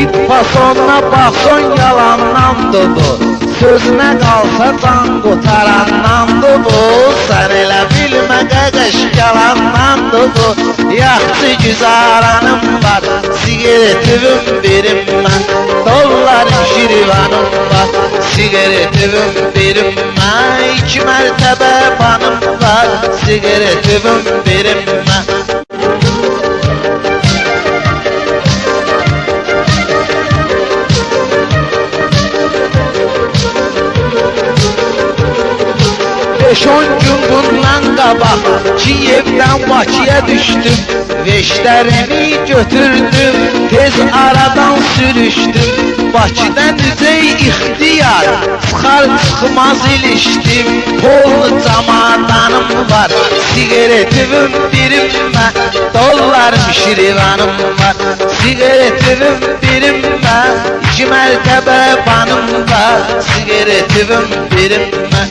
Tip fasonuna baxson yalandandır bu. Sözünə qalsa can qutarandandır bu. Sən elə bilmə qaqaş yalandandır bu. Yaxşı güzaranım var, sigaretivim verim mən. Dollarım şirivanım var, sigaretivim verim mən. 2 mərtəbə banım var, sigaretivim verim mən. Beş-on gün bundan qabaq Kiyevdən Bakıya düşdüm. Veşlərimi götürdüm, tez aradan sürüşdüm. Bakıdan üzey ixtiyar, çıxar çıxmaz ilişdim. Pol camadanım var, sigaretivim birim mən. Dollarım şirivanım var, sigaretivim birim mən. 2 mərtəbə banım var, sigaretivim birim mən.